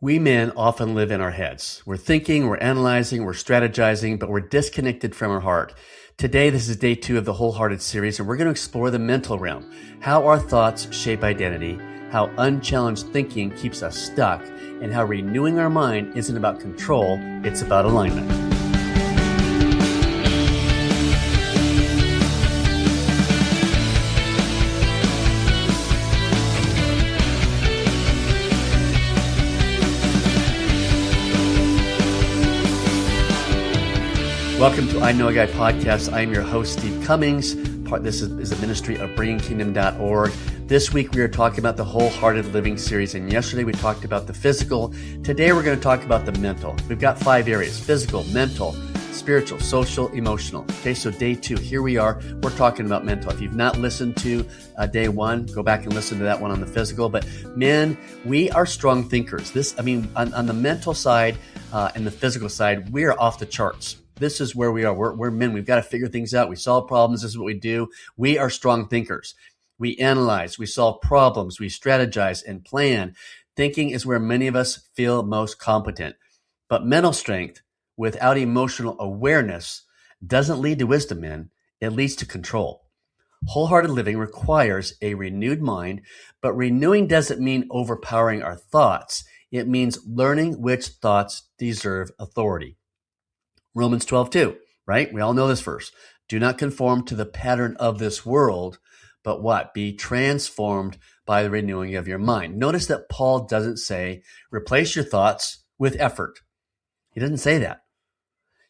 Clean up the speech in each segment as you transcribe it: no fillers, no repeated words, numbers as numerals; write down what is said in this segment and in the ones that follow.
We men often live in our heads. We're thinking, we're analyzing, we're strategizing, but we're disconnected from our heart. Today, this is day 2 of the Wholehearted series, and we're going to explore the mental realm, how our thoughts shape identity, how unchallenged thinking keeps us stuck, and how renewing our mind isn't about control, it's about alignment. Welcome to I Know a Guy podcast. I am your host, Steve Cummings. This is a ministry of bringingkingdom.org. This week we are talking about the Wholehearted Living series, and yesterday we talked about the physical. Today we're going to talk about the mental. We've got 5 areas: physical, mental, spiritual, social, emotional. Okay, so day 2, here we are. We're talking about mental. If you've not listened to day 1, go back and listen to that one on the physical. But men, we are strong thinkers. On the mental side and the physical side, we are off the charts. This is where we are. We're men. We've got to figure things out. We solve problems. This is what we do. We are strong thinkers. We analyze, we solve problems, we strategize and plan. Thinking is where many of us feel most competent. But mental strength without emotional awareness doesn't lead to wisdom, men. It leads to control. Wholehearted living requires a renewed mind, but renewing doesn't mean overpowering our thoughts. It means learning which thoughts deserve authority. Romans 12:2, right? We all know this verse. Do not conform to the pattern of this world, but what? Be transformed by the renewing of your mind. Notice that Paul doesn't say, replace your thoughts with effort. He doesn't say that.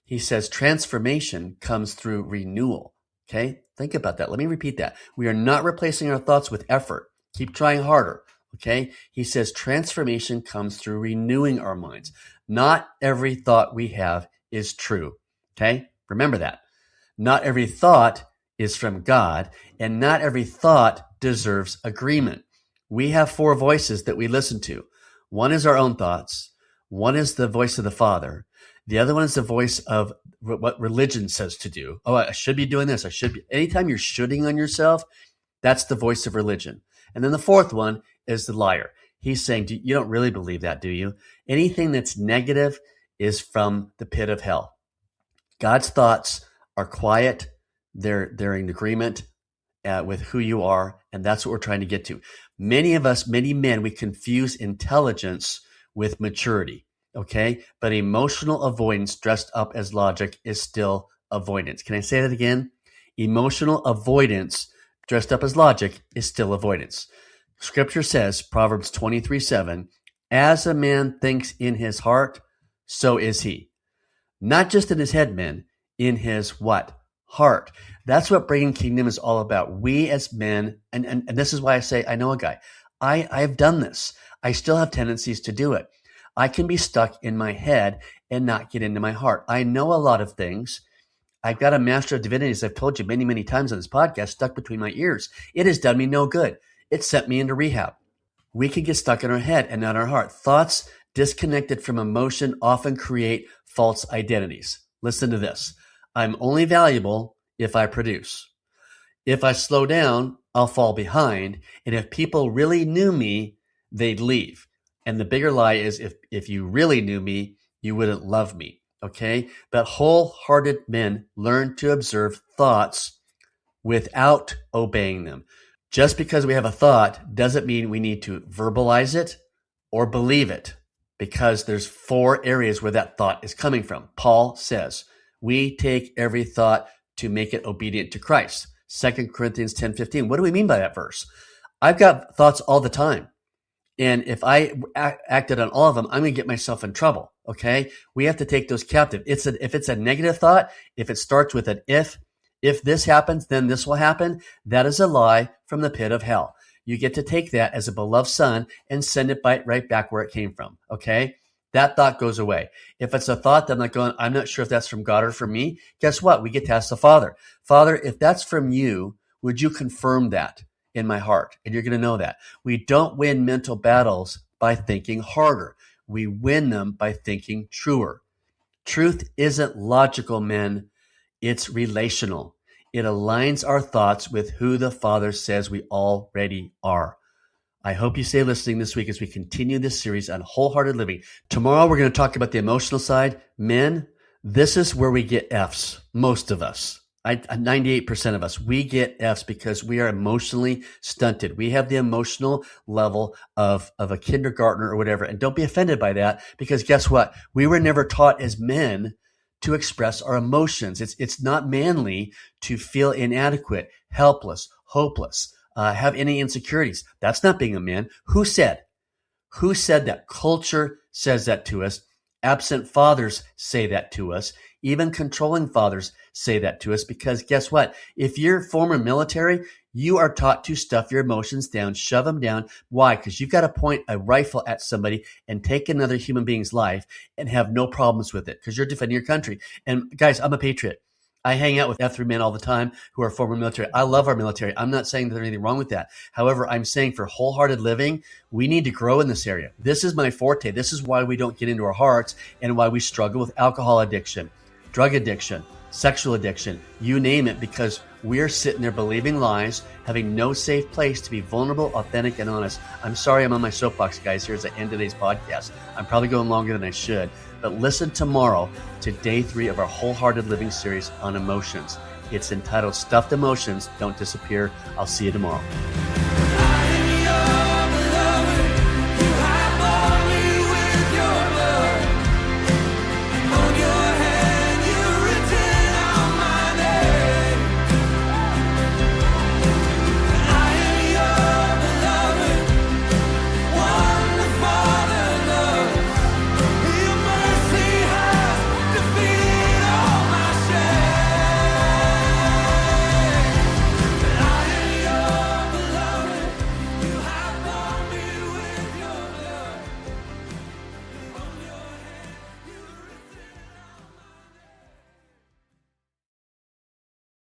He says transformation comes through renewal. Okay? Think about that. Let me repeat that. We are not replacing our thoughts with effort. Keep trying harder. Okay? He says transformation comes through renewing our minds. Not every thought we have is true. Okay? Remember that. Not every thought is from God, and not every thought deserves agreement. We have 4 voices that we listen to. One is our own thoughts. One is the voice of the Father. The other one is the voice of what religion says to do. Oh, I should be doing this. I should be. Anytime you're shooting on yourself, that's the voice of religion. And then the 4th one is the liar. He's saying, you don't really believe that, do you? Anything that's negative is from the pit of hell. God's thoughts are quiet. They're in agreement with who you are, and that's what we're trying to get to. Many of us, many men, we confuse intelligence with maturity, okay? But emotional avoidance dressed up as logic is still avoidance. Can I say that again? Emotional avoidance dressed up as logic is still avoidance. Scripture says, Proverbs 23:7, as a man thinks in his heart, so is he. Not just in his head, men, in his what? Heart. That's what bringing kingdom is all about. We as men, and this is why I say, I know a guy. I've done this. I still have tendencies to do it. I can be stuck in my head and not get into my heart. I know a lot of things. I've got a Master of Divinity, as I've told you many, many times on this podcast, stuck between my ears. It has done me no good. It sent me into rehab. We can get stuck in our head and not our heart. Thoughts disconnected from emotion often create false identities. Listen to this. I'm only valuable if I produce. If I slow down, I'll fall behind. And if people really knew me, they'd leave. And the bigger lie is if you really knew me, you wouldn't love me. Okay? But wholehearted men learn to observe thoughts without obeying them. Just because we have a thought doesn't mean we need to verbalize it or believe it, because there's 4 areas where that thought is coming from. Paul says, we take every thought to make it obedient to Christ. 2 Corinthians 10:15. What do we mean by that verse? I've got thoughts all the time. And if I acted on all of them, I'm going to get myself in trouble. Okay? We have to take those captive. If it's a negative thought, if it starts with an if this happens, then this will happen, that is a lie from the pit of hell. You get to take that as a beloved son and send it right back where it came from. Okay? That thought goes away. If it's a thought that I'm not sure if that's from God or from me, guess what? We get to ask the Father. Father, if that's from you, would you confirm that in my heart? And you're going to know that. We don't win mental battles by thinking harder. We win them by thinking truer. Truth isn't logical, men. It's relational. It aligns our thoughts with who the Father says we already are. I hope you stay listening this week as we continue this series on wholehearted living. Tomorrow, we're going to talk about the emotional side. Men, this is where we get F's, most of us. 98% of us, we get F's because we are emotionally stunted. We have the emotional level of a kindergartner or whatever. And don't be offended by that, because guess what? We were never taught as men to express our emotions. It's not manly to feel inadequate, helpless, hopeless, have any insecurities. That's not being a man. Who said that? Culture says that to us. Absent fathers say that to us. Even controlling fathers say that to us, because guess what? If you're former military, you are taught to stuff your emotions down, shove them down. Why? Because you've got to point a rifle at somebody and take another human being's life and have no problems with it because you're defending your country. And guys, I'm a patriot. I hang out with F3 men all the time who are former military. I love our military. I'm not saying that there's anything wrong with that. However, I'm saying for wholehearted living, we need to grow in this area. This is my forte. This is why we don't get into our hearts and why we struggle with alcohol addiction, drug addiction, sexual addiction, you name it, because we're sitting there believing lies, having no safe place to be vulnerable, authentic, and honest. I'm sorry I'm on my soapbox, guys. Here's the end of today's podcast. I'm probably going longer than I should, but listen tomorrow to day 3 of our Wholehearted Living series on emotions. It's entitled Stuffed Emotions Don't Disappear. I'll see you tomorrow.